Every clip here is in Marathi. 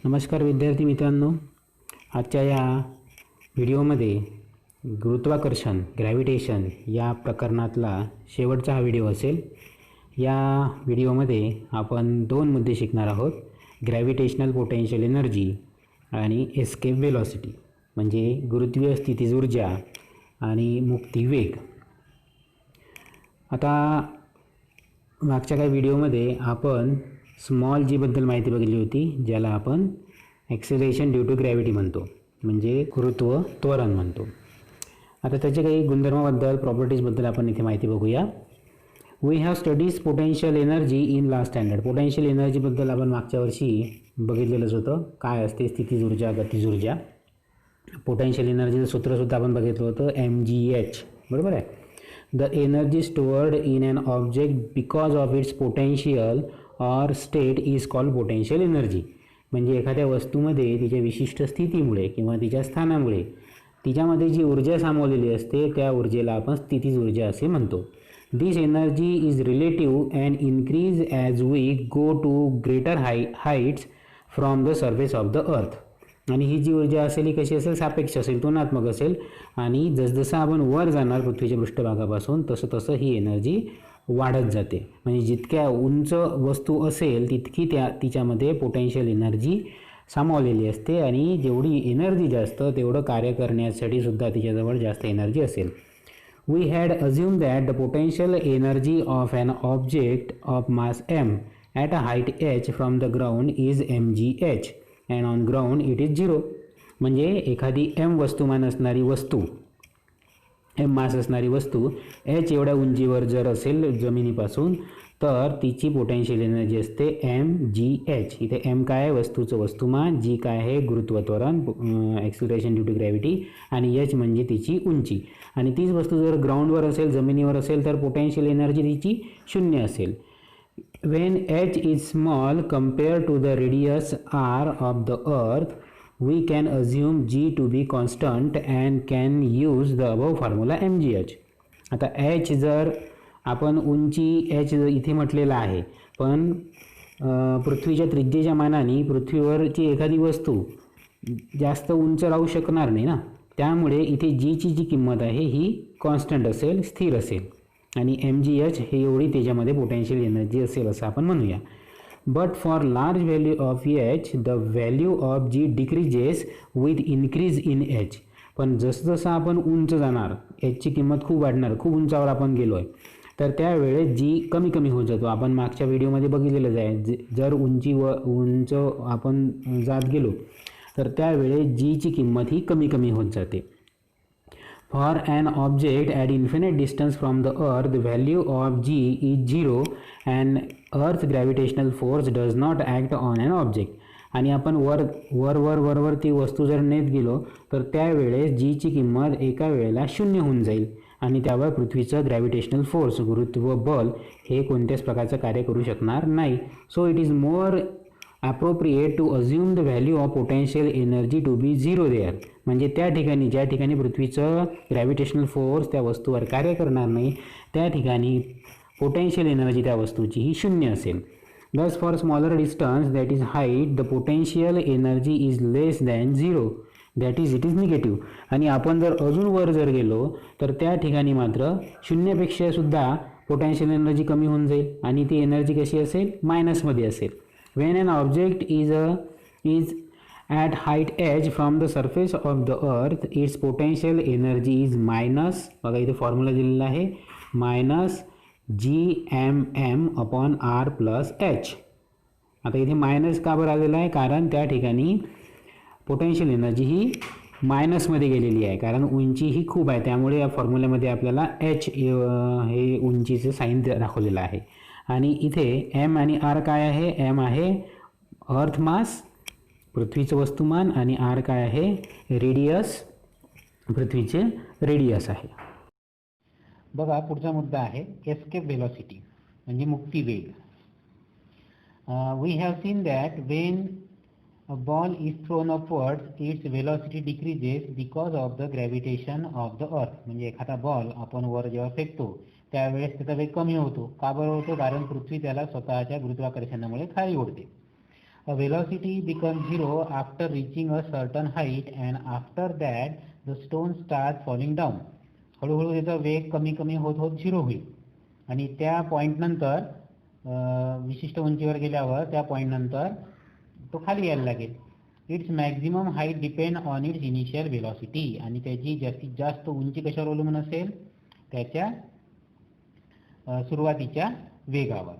नमस्कार विद्यार्थी मित्रांनो, आजच्या या व्हिडिओमध्ये गुरुत्वाकर्षण ग्रॅव्हिटेशन या प्रकरणातला शेवटचा हा व्हिडिओ असेल. या व्हिडिओमध्ये आपण दोन मुद्दे शिकणार आहोत. ग्रॅव्हिटेशनल पोटेन्शियल एनर्जी आणि एस्केप वेलॉसिटी म्हणजे गुरुत्वीय स्थितीज ऊर्जा आणि मुक्ती वेग. आता मागच्या काही व्हिडिओमध्ये आपण स्मॉल जीबद्दल माहिती बघितली होती, ज्याला आपण ॲक्सेलरेशन ड्यू टू ग्रॅव्हिटी म्हणतो, म्हणजे गुरुत्व त्वरण म्हणतो. आता त्याच्या काही गुणधर्माबद्दल प्रॉपर्टीजबद्दल आपण इथे माहिती बघूया. We have studies potential energy in last standard. Potential एनर्जीबद्दल आपण मागच्या वर्षी बघितलेलंच होतं. काय असते स्थितीज ऊर्जा, गतिज ऊर्जा. पोटेन्शियल एनर्जीचं सूत्रसुद्धा आपण बघितलं होतं, mgh. बरोबर आहे. The energy stored in an object because of its potential or state is called potential energy. म्हणजे एखाद्या वस्तूमध्ये तिच्या विशिष्ट स्थितीमुळे किंवा तिच्या स्थानामुळे तिच्यामध्ये जी ऊर्जा सामावलेली असते त्या ऊर्जेला आपण स्थितीज ऊर्जा असे म्हणतो. This energy is relative and increase as we go to greater heights from the surface of the earth. आणि ही जी ऊर्जा असेल ही कशी असेल, सापेक्ष असेल, तुलनात्मक असेल. आणि जसजसं आपण वर जाणार पृथ्वीच्या पृष्ठभागापासून तसं तसं ही एनर्जी वाढत जाते. म्हणजे जितक्या उंच वस्तू असेल तितकी तिच्यामध्ये पोटेन्शियल एनर्जी सामावलेली असते आणि जेवढी एनर्जी जास्त तेवढं कार्य करण्यासाठी सुद्धा तिच्याजवळ जास्त एनर्जी असेल. We had assume that the potential energy of an object of mass m at a height h from the ground is mgh and on ground it is 0. म्हणजे एखादी m वस्तुमान असणारी वस्तू, m मास असणारी वस्तू h एवढ्या उंचीवर जर असेल जमिनीपासून तर तिची पोटेन्शियल एनर्जी असते mgh. इथे m काय आहे, वस्तूचं वस्तुमान, g काय आहे, गुरुत्वत्वरण ॲक्सिलरेशन ड्यू टू ग्रॅव्हिटी, आणि h म्हणजे तिची उंची. आणि तीच वस्तू जर ग्राउंडवर असेल, जमिनीवर असेल तर पोटेन्शियल एनर्जी तिची 0 असेल. When h is small compared to the radius r of the earth, we can assume g to be constant and can use the above formula mgh. आता h जर आपण उंची h इथे म्हटलेला आहे, पण पृथ्वीच्या त्रिज्येच्या मानाने पृथ्वीवरची एखादी वस्तू जास्त उंच राहू शकणार नाही ना, त्यामुळे इथे जीची जी किंमत आहे ही कॉन्स्टंट असेल, स्थिर असेल. आणि mgh हे एवढी त्याच्यामध्ये पोटेन्शियल एनर्जी असेल असं आपण म्हणूया. But for large value of h the value of g decreases with increase in h. पण जसं जसं आपण उंच जाणार, hची किंमत खूप वाढणार, खूप उंचावर आपण गेलो आहे, तर त्यावेळेस g कमी कमी होत जातो. आपण मागच्या व्हिडिओमध्ये बघितलेलंच आहे, जर उंच आपण जात गेलो तर त्यावेळेस जीची किंमत ही कमी कमी होत जाते. For an object at infinite distance from the earth, the value of g is 0 and earth's gravitational force does not act on an object. आणि आपण वर ती वस्तू जर नेत गेलो तर त्यावेळेस जीची किंमत एका वेळेला 0 होऊन जाईल आणि त्यावर पृथ्वीचं ग्रॅव्हिटेशनल फोर्स, गुरुत्व बल हे कोणत्याच प्रकारचं कार्य करू शकणार नाही. So it is more appropriate to assume the value of potential energy to be 0 there. म्हणजे त्या ठिकाणी ज्या ठिकाणी पृथ्वीचं ग्रॅव्हिटेशनल फोर्स त्या वस्तूवर कार्य करणार नाही त्या ठिकाणी पोटेन्शियल एनर्जी त्या वस्तूची ही 0 असेल. Thus for smaller distance, that is height, the potential energy is less than 0, that is it is negative. आणि आपण जर अजून वर जर गेलो तर त्या ठिकाणी मात्र 0पेक्षा सुद्धा पोटेन्शियल एनर्जी कमी होऊन जाईल आणि ती एनर्जी कशी असेल, मायनसमध्ये असेल. When an object is at height h from the surface of the earth, its potential energy is minus, बघा इथे फॉर्म्युला दिलेला आहे, minus gmm upon r plus h. आता इथे मायनस का बरं आलेला आहे, कारण त्या ठिकाणी पोटेन्शियल एनर्जी ही मायनसमध्ये गेलेली आहे, कारण उंची ही खूप आहे, त्यामुळे या फॉर्म्युल्यामध्ये आपल्याला h हे उंचीचं साईन दाखवलेलं आहे. आणि इथे m आणि r काय आहे, m आहे अर्थ मास, पृथ्वीचं वस्तुमान, आणि r काय आहे, रेडियस, पृथ्वीचे रेडियस आहे. बघा पुढचा मुद्दा आहे एस्केप व्हेलॉसिटी म्हणजे मुक्ती वेग. We have seen that when a ball is thrown upwards its velocity decreases because of the gravitation of the earth. म्हणजे एखादा बॉल आपण वर जेव्हा फेकतो त्यावेळेस त्याचा वेग कमी होतो. का बरं होतो, कारण पृथ्वी त्याला स्वतःच्या गुरुत्वाकर्षणामुळे खाली ओढते. A velocity becomes zero after reaching a certain height and after that the stone starts falling down. हळूहळू त्याचा वेग कमी कमी होत होत झिरो होईल आणि त्या पॉईंटनंतर विशिष्ट उंचीवर गेल्यावर त्या पॉईंटनंतर तो खाली यायला लागेल. It's maximum height depend on it's initial velocity आणि त्याची जास्तीत जास्त उंची कशावर अवलंबून असेल? त्याच्या सुरुवातीच्या वेगावर.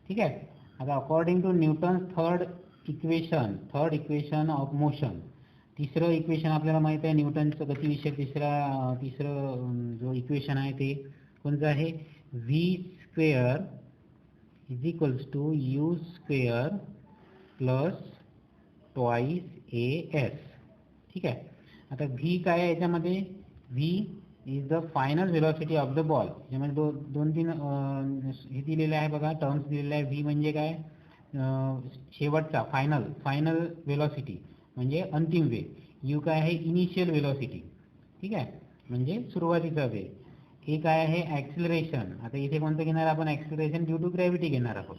ठीक आहे. आता according to Newton's third equation of motion, तिसरं इक्वेशन आपल्याला माहित आहे न्यूटनचं गतिविषयक तिसरं जो इक्वेशन आहे ते कोणतं आहे? v square is equals to u square plus twice as. ठीक आहे. आता v काय आहे याच्यामध्ये? v is the final velocity of the ball. याच्यामध्ये दोन तीन हे दिलेले आहे बघा, टर्म्स दिलेले आहे. v म्हणजे काय? शेवटचा फायनल वेलॉसिटी म्हणजे अंतिम वेग. u काय आहे? Initial velocity. ठीक आहे, म्हणजे सुरुवातीचा वेग. हे काय आहे? ॲक्सिलरेशन. आता इथे कोणतं घेणार आपण? ॲक्सिलरेशन ड्यू टू ग्रॅव्हिटी घेणार आहोत.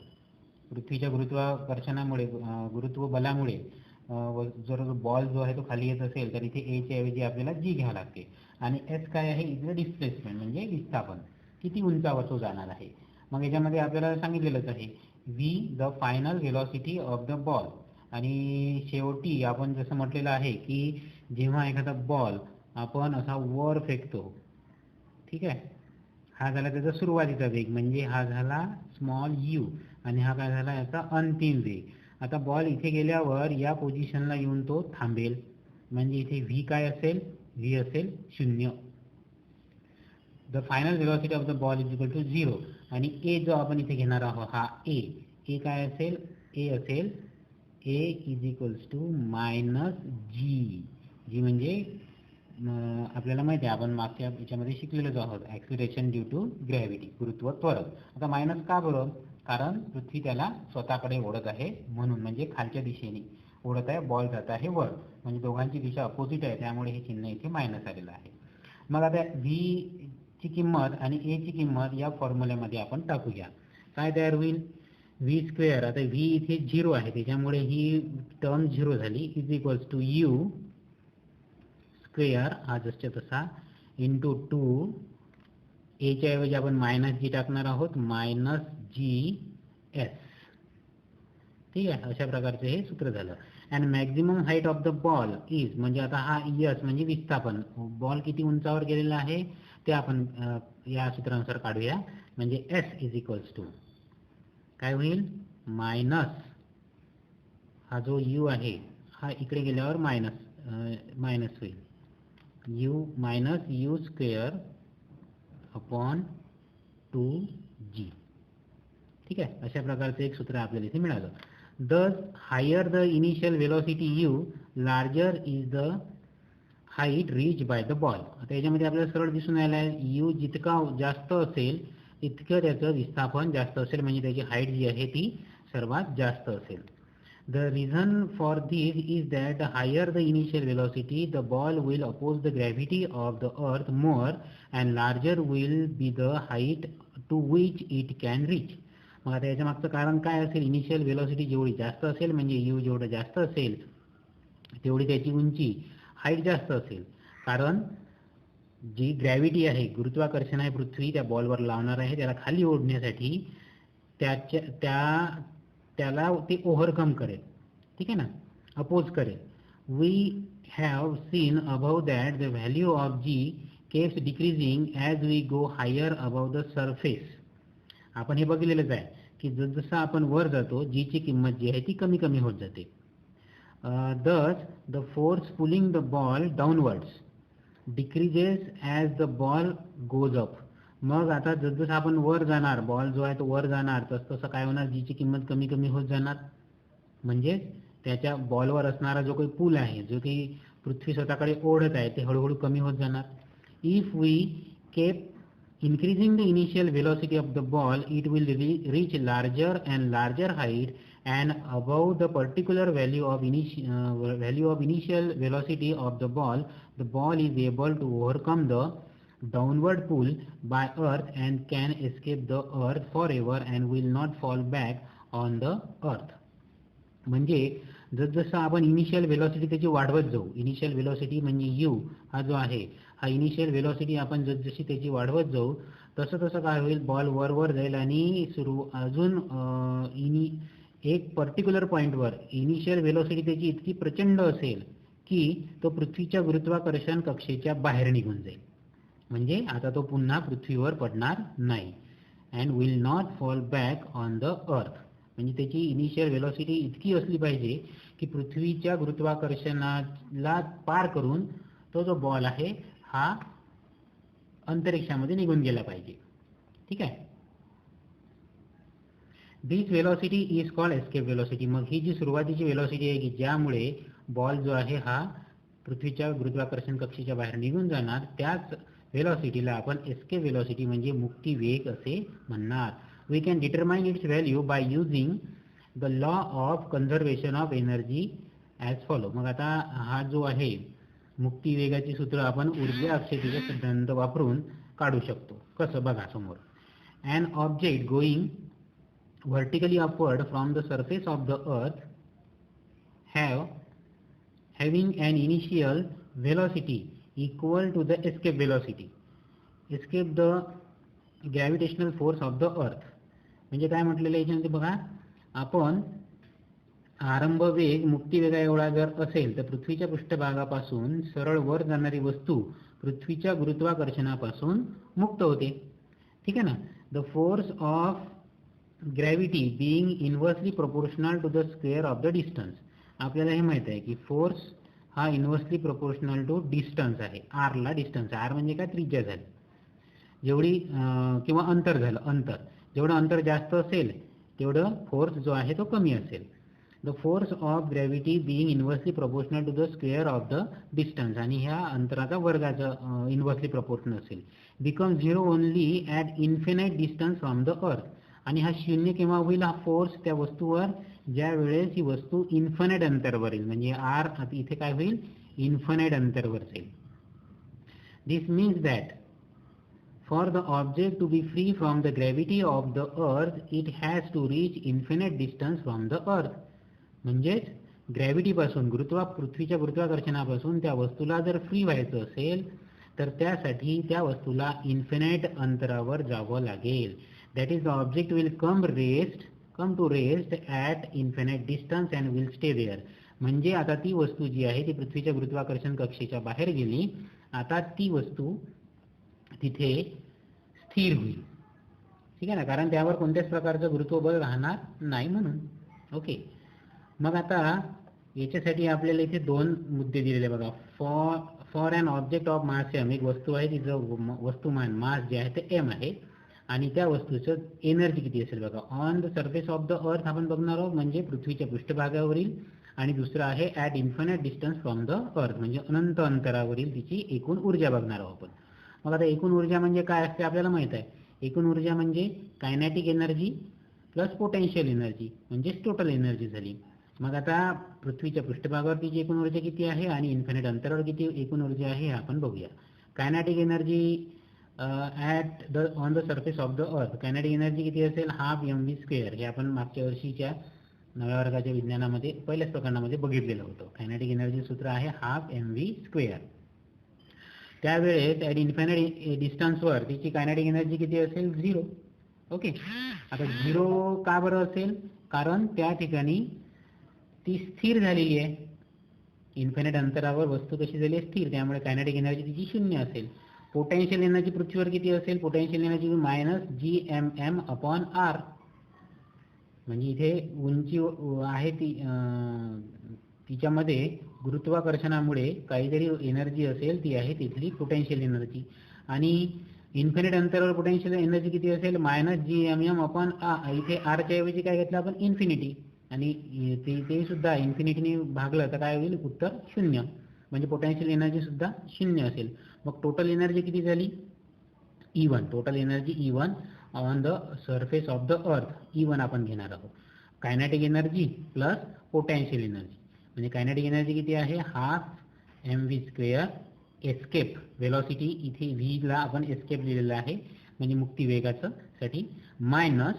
पृथ्वीच्या गुरुत्वाकर्षणामुळे, गुरुत्व बलामुळे जर बॉल जो आहे तो खाली येत असेल तर इथे a च्या ऐवजी आपल्याला g घ्यावं लागते. आणि s काय आहे? इज द डिस्प्लेसमेंट म्हणजे विस्थापन, किती उंचावर तो जाणार आहे. मग याच्यामध्ये आपल्याला सांगितलेलंच आहे v the final velocity of the ball. आणि शेवटी आपण जसं म्हटलेलं आहे की जेव्हा एखादा बॉल आपण असा वर फेकतो, ठीक आहे, हा झाला त्याचा सुरुवातीचा वेग म्हणजे हा झाला स्मॉल u आणि हा काय झाला याचा अंतिम वेग. आता बॉल इथे गेल्यावर या पोझिशनला येऊन तो थांबेल म्हणजे इथे v काय असेल? v असेल 0. The final velocity of the ball is equal to 0. आणि a जो आपण इथे घेणार आहोत हा a काय असेल? a असेल a is equals to minus g म्हणजे आपल्याला माहिती आहे, आपण मागच्या याच्यामध्ये शिकलेलोच आहोत, ॲक्सिलरेशन ड्यू टू ग्रॅव्हिटी, गुरुत्व त्वरण. आता मायनस का बरं? कारण पृथ्वी त्याला स्वतःकडे ओढत आहे म्हणून, म्हणजे खालच्या दिशेने ओढत आहे, बॉल जात आहे वर, म्हणजे दोघांची दिशा अपोजिट आहे, त्यामुळे हे चिन्ह इथे मायनस आलेलं आहे. मग आता v ची किंमत आणि a ची किंमत या फॉर्म्युल्यामध्ये आपण टाकूया. काय तयार होईल? v square. आता v इथे 0 आहे त्याच्यामुळे ही टर्म 0 झाली, is equals to u square हा जसच्या तसा इंटू 2 a च्या ऐवजी आपण मायनस g टाकणार आहोत, मायनस gs. ठीक आहे, अशा प्रकारचे हे सूत्र झालं. And maximum height of the ball is, म्हणजे आता हा s म्हणजे विस्थापन, बॉल किती उंचावर गेलेला आहे ते आपण या सूत्रानुसार काढूया. म्हणजे s इज इक्वल्स टू काय होईल? मायनस हा जो u आहे हा इकडे गेल्यावर मायनस होईल, u minus u square upon 2g. ठीक आहे, अशा प्रकारचं एक सूत्र आपल्याला इथे मिळालं. Thus higher the initial velocity u, larger is the height reached by the ball. आता याच्यामध्ये आपल्याला सरळ दिसून आलं आहे u जितका जास्त असेल इतकं त्याचं विस्थापन जास्त असेल, म्हणजे त्याची हाईट जी आहे ती सर्वात जास्त असेल. The reason for this is that the higher the initial velocity, the ball will oppose the gravity of the earth more and larger will be the height to which it can reach. मग आता याच्या मागचं कारण काय असेल? इनिशियल वेलोसिटी जेवढी जास्त असेल म्हणजे u जेवढं जास्त असेल तेवढी त्याची उंची, हाईट जास्त असेल. कारण जी ग्रॅव्हिटी आहे, गुरुत्वाकर्षण आहे पृथ्वी त्या बॉलवर लावणार आहे, त्याला खाली ओढण्यासाठी त्याला ते ओव्हरकम करेल. ठीक आहे ना, अपोज करेल. We have seen above that the value of g keeps decreasing as we go higher above the surface. आपण हे बघितलेलंच आहे की जसं आपण वर जातो g ची किंमत जी आहे ती कमी कमी होत जाते. Thus the force pulling the ball downwards decreases as the ball goes up. मग आता जसं आपण वर जाणार, बॉल जो आहे तो वर जाणार, तसं काय होणार? जी ची किंमत कमी कमी होत जाणार, म्हणजे त्याच्या बॉलवर असणारा जो काही पूल आहे, जो काही पृथ्वी स्वतःकडे ओढत आहे, ते हळूहळू कमी होत जाणार. If we keep increasing the initial velocity of the ball, it will reach larger and larger height, and above the particular value of initial velocity of the ball is able to overcome the downward pull by earth and can escape the earth forever and will not fall back on the earth. म्हणजे जसजसं आपण इनिशियल वेलोसिटी त्याची वाढवत जाऊ, इनिशियल वेलोसिटी म्हणजे यू हा जो आहे, हा इनिशियल वेलोसिटी आपण जसजशी त्याची वाढवत जाऊ तसं तसं काय होईल, बॉल वर जाईल आणि अजून एक पर्टिक्युलर पॉईंटवर इनिशियल वेलोसिटी त्याची इतकी प्रचंड असेल की तो पृथ्वीच्या गुरुत्वाकर्षण कक्षेच्या बाहेर निघून जाईल. म्हणजे आता तो पुन्हा पृथ्वीवर पडणार नाही. And will not fall back on the earth. म्हणजे त्याची इनिशियल वेलोसिटी इतकी असली पाहिजे की पृथ्वीच्या गुरुत्वाकर्षणाला पार करून तो जो बॉल आहे हा अंतरिक्षामध्ये निघून गेला पाहिजे. ठीक आहे. This velocity is called escape velocity. मग ही जी सुरुवातीची वेलोसिटी आहे की ज्यामुळे बॉल जो आहे हा पृथ्वीच्या गुरुत्वाकर्षण कक्षेच्या बाहेर निघून जाणार, त्याच वेलोसिटीला आपण एस्केप वेलोसिटी म्हणजे मुक्ती वेग असे म्हणणार. We can determine its value by using the law of conservation of energy as follow. मग आता हा जो आहे मुक्ती वेगाची सूत्र आपण ऊर्जा अक्षतेचा सिद्धांत वापरून काढू शकतो. कसं बघा समोर. An object going vertically upward from the surface of the earth having an initial velocity equal to the escape velocity escape the gravitational force of the earth. म्हणजे काय म्हटलेलं याच्यामध्ये बघा, आपण आरंभ वेग मुक्ती वेगा एवढा जर असेल तर पृथ्वीच्या पृष्ठभागापासून सरळ वर जाणारी वस्तू पृथ्वीच्या गुरुत्वाकर्षणापासून मुक्त होते. ठीक आहे ना. The force of gravity being inversely proportional to the square of the distance. आपल्याला हे माहित आहे की फोर्स हा इन्व्हर्सली प्रोपोर्शनल टू डिस्टन्स आहे. आरला डिस्टन्स, आर म्हणजे काय, त्रिज्या झाली, जेवढी किंवा अंतर झालं, जेवढं अंतर जास्त असेल तेवढं फोर्स जो आहे तो कमी असेल. The force of gravity being inversely proportional to the square of the distance, आणि ह्या अंतराचा वर्गाचा इन्व्हर्सली प्रोपोर्शनल असेल, become zero only at infinite distance from the earth. आणि हा शून्य केव्हा होईल हा फोर्स त्या वस्तूवर, ज्या वेळेस ही वस्तू इन्फिनाइट अंतरावर येईल. म्हणजे आर इथे काय होईल, इन्फिनाइट अंतरावर जाईल. This means that for the object to be free from the gravity of the earth it has to reach infinite distance from the earth. म्हणजेच ग्रॅव्हिटीपासून पृथ्वीच्या गुरुत्वाकर्षणापासून त्या वस्तूला जर फ्री व्हायचं असेल तर त्यासाठी त्या वस्तूला इन्फिनाइट अंतरावर जावं लागेल. That is, the object will come to rest at infinite distance and will stay there. म्हणजे आता ती वस्तू जी आहे ती पृथ्वीच्या गुरुत्वाकर्षण कक्षेच्या बाहेर गेली, आता ती वस्तू तिथे स्थिर होईल. ठीक आहे ना, कारण त्यावर कोणत्याच प्रकारचं गुरुत्वबळ राहणार नाही म्हणून. ओके. मग आता याच्यासाठी आपल्याला इथे दोन मुद्दे दिलेले बघा. For an object of mass m, एक वस्तू आहे तिचं वस्तुमान मास जे आहे ते एम आहे आणि त्या वस्तूचं एनर्जी किती असेल बघा. On the surface of the अर्थ आपण बघणार आहोत म्हणजे पृथ्वीच्या पृष्ठभागावरील, आणि दुसरं आहे at infinite distance from the earth म्हणजे अनंत अंतरावरील तिची एकूण ऊर्जा बघणार आहोत आपण. मग आता एकूण ऊर्जा म्हणजे काय असते आपल्याला माहित आहे. एकूण ऊर्जा म्हणजे kinetic energy plus potential energy म्हणजेच टोटल एनर्जी झाली. मग आता पृथ्वीच्या पृष्ठभागावर तिची एकूण ऊर्जा किती आहे आणि इन्फिनाइट अंतरावर किती एकूण ऊर्जा आहे हे आपण बघूया. Kinetic energy on the surface of the अर्थ, कायनेटिक एनर्जी किती असेल, हाफ mv स्क्वेअर. हे आपण मागच्या वर्षीच्या नव्या वर्गाच्या विज्ञानामध्ये पहिल्याच प्रकरणामध्ये बघितलेलं होतं. कायनेटिक एनर्जी सूत्र आहे हाफ mv स्क्वेअर. त्यावेळेस ॲट इन्फिनाइट डिस्टन्सवर तिची कायनेटिक एनर्जी किती असेल, 0. ओके. आता 0 का बरं असेल, कारण त्या ठिकाणी ती स्थिर झालेली आहे. इन्फिनाइट अंतरावर वस्तू कशी झाली आहे, स्थिर, त्यामुळे कायनेटिक एनर्जी तिची 0 असेल. पोटेन्शियल एनर्जी पृथ्वीवर किती असेल, पोटेन्शियल एनर्जी -gmm/r. म्हणजे इथे उंची आहे ती तिच्यामध्ये गुरुत्वाकर्षणामुळे काहीतरी एनर्जी असेल, ती आहे तिथली पोटेन्शियल एनर्जी. आणि इन्फिनिट अंतरावर पोटेन्शियल एनर्जी किती असेल, -gmm/r. इथे आरच्या ऐवजी काय घेतलं आपण, इन्फिनिटी, आणि ते सुद्धा इन्फिनिटीने भागलं तर काय होईल, उत्तर 0. म्हणजे पोटेन्शियल एनर्जी सुद्धा 0 असेल. मग टोटल एनर्जी किती झाली, E1. Total energy E1 on the surface of the अर्थ, E1 आपण घेणार आहोत. Kinetic energy plus potential energy म्हणजे कायनेटिक एनर्जी किती आहे, half mv square. Escape velocity इथे v ला आपण एस्केप लिहिलेलं आहे म्हणजे मुक्ती वेगाचं साठी, -gmm/r.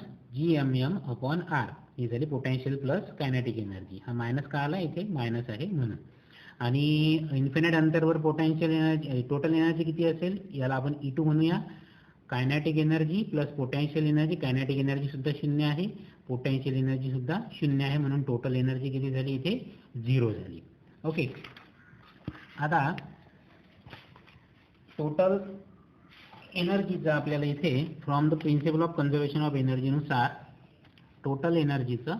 ही झाली पोटेन्शियल प्लस कायनेटिक एनर्जी. हा मायनस का आला, इथे मायनस आहे म्हणून. आणि इन्फिनिट अंतरवर पोटेन्शियल एनर्जी, टोटल एनर्जी किती असेल, याला आपण E2 म्हणूया. Kinetic energy plus potential energy, kinetic energy सुद्धा 0 आहे, पोटेन्शियल एनर्जी सुद्धा 0 आहे, म्हणून टोटल एनर्जी किती झाली, इथे 0 झाली. ओके. आता टोटल एनर्जीचा आपल्याला इथे from the principle of conservation of energy नुसार टोटल एनर्जीचं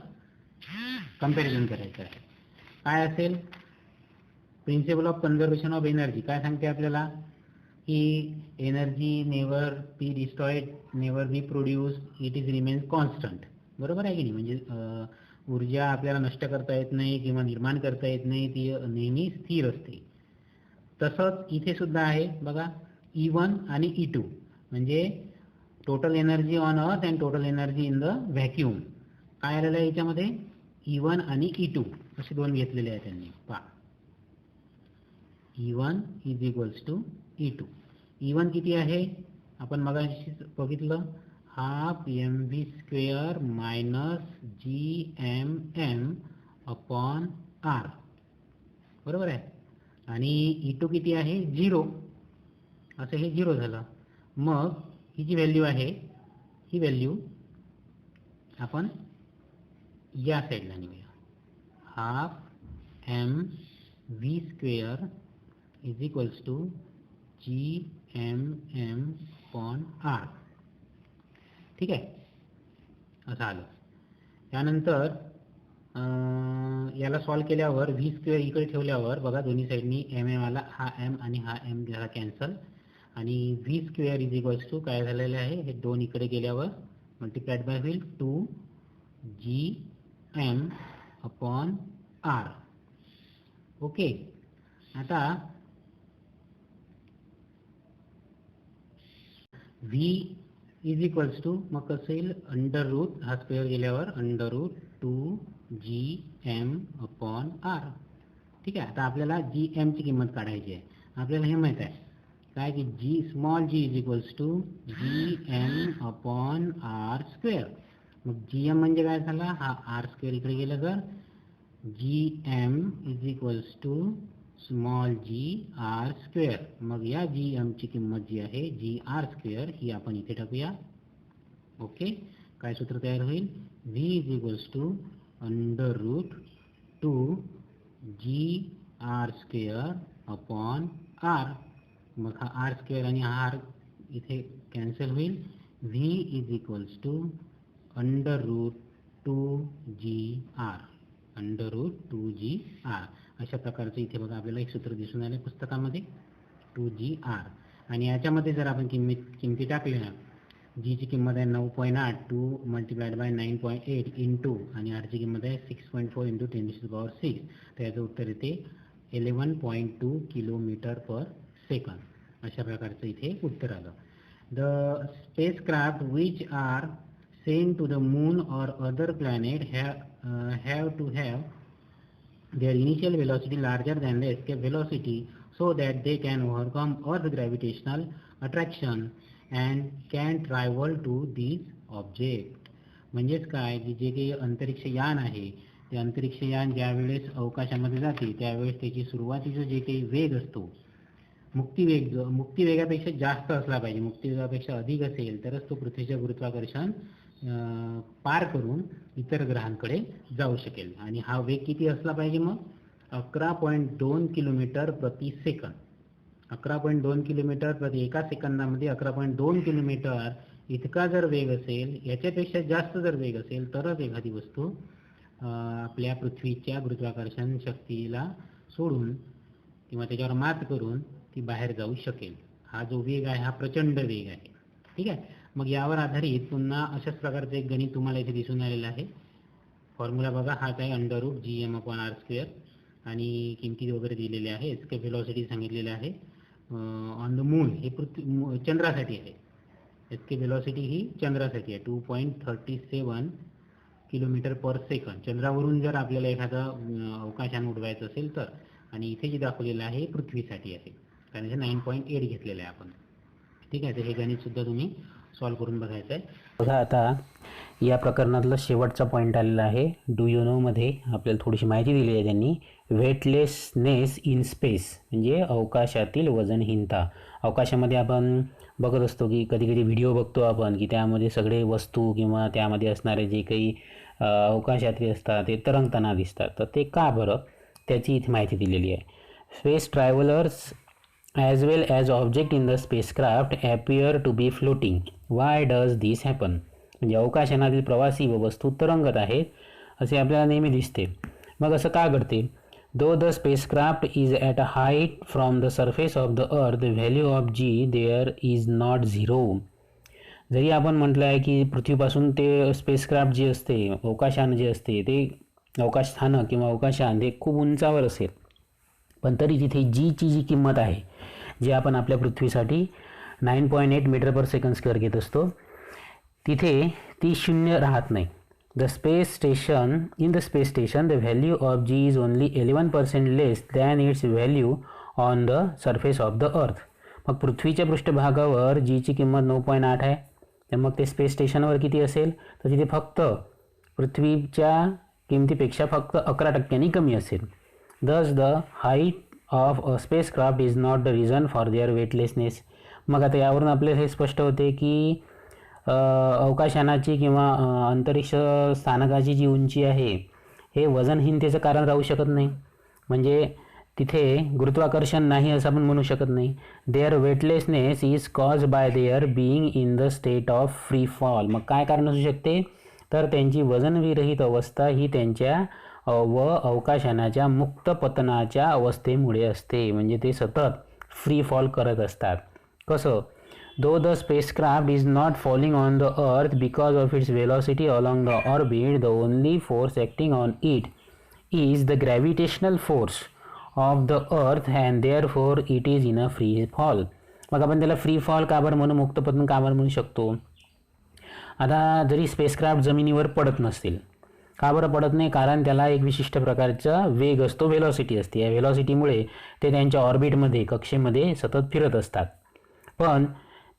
कंपॅरिझन करायचं आहे. काय असेल, principle of conservation of energy काय सांगते आपल्याला, की energy never be destroyed, never be produce, it is remains constant. बरोबर आहे की नाही. म्हणजे ऊर्जा आपल्याला नष्ट करता येत नाही किंवा निर्माण करता येत नाही, ती नेहमी स्थिर असते. तसंच इथे सुद्धा आहे बघा, E1 आणि E2 म्हणजे total energy on earth and total energy in the vacuum. काय आलेलं आहे याच्यामध्ये, E1 आणि E2 असे दोन घेतलेले आहेत त्यांनी. पहा, E1 is equals to E2. E1 किती आहे, आपण मगाशी बघितलं, half mv² minus GMM upon R. बरोबर आहे. आणि E2 किती आहे, 0. असं हे 0 झालं. मग ही जी व्हॅल्यू आहे, ही व्हॅल्यू आपण या साईडला नेऊया. Half mv² is equals to GMM upon R. ठीक आहे, असं आलं. त्यानंतर याला सॉल्व केल्यावर v² इकडे ठेवल्यावर बघा, दोन्ही साईडनी mm आला, हा m आणि हा m झाला कॅन्सल. आणि v² इज इक्वल्स टू काय झालेलं आहे, हे 2 इकडे गेल्यावर मल्टिप्लाइड बाय होईल 2GM अपॉन R. ओके. आता v इज इक्वल्स टू मग कसं येईल, अंडर रूट, हा स्क्वेअर गेल्यावर under root 2GM upon R. ठीक आहे. आता आपल्याला GM ची किंमत काढायची आहे. आपल्याला हे माहित आहे काय, की small g is equals to GM upon R². मग GM म्हणजे काय झाला, हा R² इकडे गेलं तर GM is equals to small g R². मग या GM ची किंमत जी आहे GR² ही आपण इथे टाकूया. ओके. काय सूत्र तयार होईल, v is equals to under root 2GR² upon R. मग हा R² आणि हा R इथे कॅन्सल होईल. v is equals to under root 2GR, under root 2GR. अशा प्रकारचं इथे बघा आपल्याला एक सूत्र दिसून आलं पुस्तकामध्ये, 2GR. आणि याच्यामध्ये जर आपण किमती टाकली ना, जी ची किंमत आहे 9.8, 2 मल्टिप्लाइड बाय 9.8 इंटू, आणि आर ची किंमत आहे 6.4 इंटू 10⁶, तर याचं उत्तर येते 11.2 किलोमीटर पर सेकंड. अशा प्रकारचं इथे उत्तर आलं. The spacecraft which are sent to the moon और other planet have to have their initial velocity larger than the escape velocity so that they can overcome Earth's gravitational attraction and can travel to these objects. म्हणजेच काय, की जे काही अंतरिक्ष यान आहे, ते अंतरिक्ष यान ज्या वेळेस अवकाशामध्ये जाते त्यावेळेस त्याची सुरुवातीचा जे काही वेग असतो, मुक्तिवेगापेक्षा जास्त असला पाहिजे, मुक्तिवेगापेक्षा अधिक असेल तरच तो पृथ्वीच्या गुरुत्वाकर्षण पार करून इतर ग्रहांकडे जाऊ शकेल. आणि हा वेग किती असला पाहिजे, मग 11.2 किलोमीटर प्रति सेकंद. 11.2 किलोमीटर प्रति एका सेकंदामध्ये 11.2 किलोमीटर इतका जर वेग असेल, याच्यापेक्षा जास्त जर वेग असेल तरच एखादी वस्तू आपल्या पृथ्वीच्या गुरुत्वाकर्षण शक्तीला सोडून किंवा त्याच्यावर मात करून ती बाहेर जाऊ शकेल. हा जो वेग आहे हा प्रचंड वेग आहे. ठीक आहे. मग यावर आधारित पुन्हा अशाच प्रकारचं एक गणित तुम्हाला इथे दिसून आलेलं आहे. फॉर्म्युला बघा, हाच आहे under route GM upon R², आणि किमती वगैरे दिलेल्या आहे. एस्केप व्हेलॉसिटी सांगितलेलं आहे. ऑन द मून हे चंद्रासाठी आहे. एस्केप व्हेलॉसिटी ही चंद्रासाठी आहे 2.37 किलोमीटर पर सेकंड. चंद्रावरून जर आपल्याला एखादं अवकाशान उडवायचं असेल तर. आणि इथे जे दाखवलेलं आहे पृथ्वीसाठी आहे, कारण हे 9.8 घेतलेलं आहे आपण. ठीक आहे. तर हे गणित सुद्धा तुम्ही सॉल्व करून बघायचं आहे. बघा आता या प्रकरणातला शेवटचा पॉईंट आलेला आहे. डू यू नोमध्ये आपल्याला थोडीशी माहिती दिली आहे त्यांनी. वेटलेसनेस इन स्पेस म्हणजे अवकाशातील वजनहीनता. अवकाशामध्ये आपण बघत असतो की कधी कधी व्हिडिओ बघतो आपण की त्यामध्ये सगळे वस्तू किंवा त्यामध्ये असणारे जे काही अवकाशातले असतात ते तरंगताना दिसतात. तर ते का बरं, त्याची इथे माहिती दिलेली आहे. Space travellers as well as object in the spacecraft appear to be floating. Why does this happen? म्हणजे अवकाशयानातील प्रवासी व वस्तू तरंगत आहेत असे आपल्याला नेहमी दिसते. मग असं का घडते? Though the spacecraft is at a height from the surface of the earth, the value of g there is not zero. जरी आपण म्हटलं आहे की पृथ्वीपासून ते स्पेसक्राफ्ट जे असते, अवकाशयान जे असते ते अवकाशस्थानक किंवा अवकाशयान ते खूप उंचावर असेल, पण तरी तिथे जीची जी किंमत आहे जी आपण आपल्या पृथ्वीसाठी 9.8 मीटर पर सेकंड स्क्वेअर घेत असतो तिथे ती शून्य राहत नाही. The space station the value of g is only 11% less than its value on the surface of the earth. मग पृथ्वीच्या पृष्ठभागावर जीची किंमत 9.8 आहे, तर मग ते स्पेस स्टेशनवर किती असेल? तर तिथे फक्त पृथ्वीच्या किमतीपेक्षा फक्त 11% कमी असेल. Thus the height of a spacecraft is not the reason for their weightlessness. मग आता यावरून आपल्याला हे स्पष्ट होते की अवकाशयानाची किंवा अंतरिक्ष स्थानकाची जी उंची आहे हे वजनहीनतेचं कारण राहू शकत नाही. म्हणजे तिथे गुरुत्वाकर्षण नाही असं आपण म्हणू शकत नाही. Their weightlessness is cause by their being in the state of free fall. मग काय कारण असू शकते? तर त्यांची वजनविरहित अवस्था ही त्यांच्या व अवकाशयानाच्या मुक्त पतनाच्या अवस्थेमुळे असते. म्हणजे ते सतत फ्री फॉल करत असतात. कसं? Though the spacecraft is not falling on the earth because of its velocity along the orbit, the only force acting on it is the gravitational force of the earth and therefore it is in a free fall. मग आपण त्याला फ्री फॉल का बरं म्हणू, मुक्त पतन का बरं म्हणू शकतो? आता जरी स्पेसक्राफ्ट जमिनीवर पडत नसतील, का बरं पडत नाही? कारण त्याला एक विशिष्ट प्रकारचा वेग असतो, व्हेलॉसिटी असते. या व्हेलॉसिटीमुळे ते त्यांच्या ऑर्बिटमध्ये कक्षेमध्ये सतत फिरत असतात. पण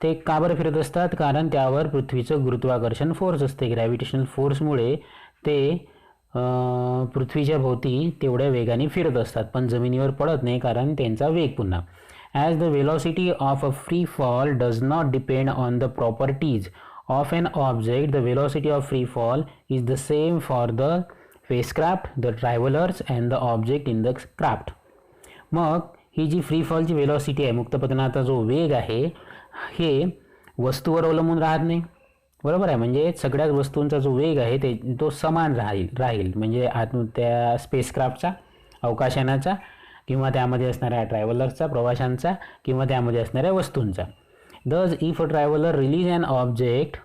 ते का बरं फिरत असतात? कारण त्यावर पृथ्वीचं गुरुत्वाकर्षण फोर्स असते. ग्रॅव्हिटेशनल फोर्समुळे ते पृथ्वीच्या भोवती तेवढ्या वेगाने फिरत असतात, पण जमिनीवर पडत नाही कारण त्यांचा वेग पुन्हा. As the velocity of a free fall does not depend on the properties of an object, the velocity of free fall is the same for the spacecraft, the travelers and the object in the craft. मग ही जी फ्री फॉलची वेलॉसिटी आहे, मुक्तपतनाचा जो वेग आहे, हे वस्तूवर अवलंबून राहत नाही. बरोबर आहे? म्हणजे सगळ्याच वस्तूंचा जो वेग आहे तो समान राहील. म्हणजे त्या स्पेसक्राफ्टचा, अवकाशयानाचा किंवा त्यामध्ये असणाऱ्या ट्रॅव्हलर्सचा, प्रवाशांचा किंवा त्यामध्ये असणाऱ्या वस्तूंचा. Thus, if a traveler releases an object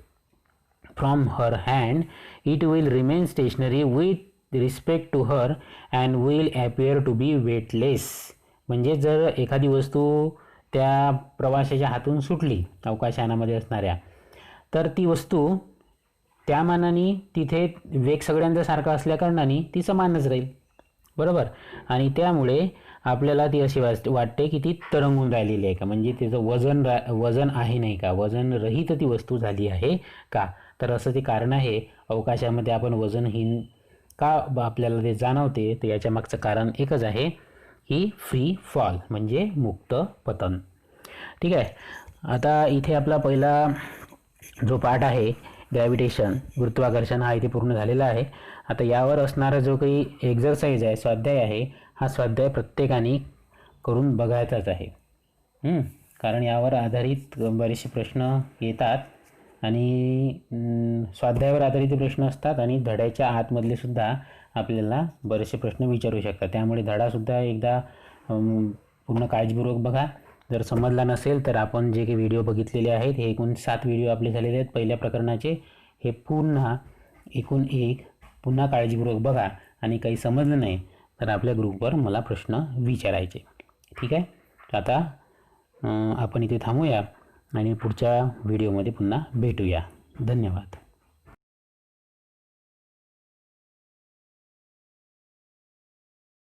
from her hand, it will remain stationary with respect to her and will appear to be weightless. म्हणजे जर एखादी वस्तू त्या प्रवाशाच्या हातून सुटली अवकाशयानामध्ये असणाऱ्या, तर ती वस्तू त्या मानाने तिथे वेग सगळ्यांचा सारखा असल्याकारणाने ती समानच राहील. बरोबर? आणि त्यामुळे आपल्याला ती अशी वाटते की ती तरंगून राहिलेली आहे का, म्हणजे तिचं वजन आहे नाही का, वजनरहित ती वस्तू झाली आहे का. तर असं ते कारण आहे. अवकाशामध्ये आपण वजनहीन का आपल्याला ते जाणवते, तर याच्या मागचं कारण एकच आहे की फ्री फॉल म्हणजे मुक्त पतन. ठीक आहे. आता इथे आपला पहिला जो पार्ट आहे ग्रॅव्हिटेशन, गुरुत्वाकर्षण, हा इथे पूर्ण झालेला आहे. आता यावर असणारा जो काही एक्झरसाईज आहे, स्वाध्याय आहे, हा स्वाध्याय प्रत्येकाने करून बघायचाच आहे. कारण यावर आधारित बरेचसे प्रश्न येतात आणि स्वाध्यायावर आधारित प्रश्न असतात आणि धड्याच्या आतमधले सुद्धा आपल्याला बरेचसे प्रश्न विचारू शकतात. त्यामुळे धडासुद्धा एकदा पूर्ण काळजीपूर्वक बघा. जर समजला नसेल तर आपण जे काही व्हिडिओ बघितलेले आहेत, हे एकूण 7 व्हिडिओ आपले झालेले आहेत पहिल्या प्रकरणाचे, हे एकूण एक पुन्हा काळजीपूर्वक बघा आणि काही समजलं नाही तर आपल्या ग्रुपवर मला प्रश्न विचारायचे. ठीक आहे. आता आपण इथे थांबूया आणि पुढच्या व्हिडिओमध्ये पुन्हा भेटूया. धन्यवाद.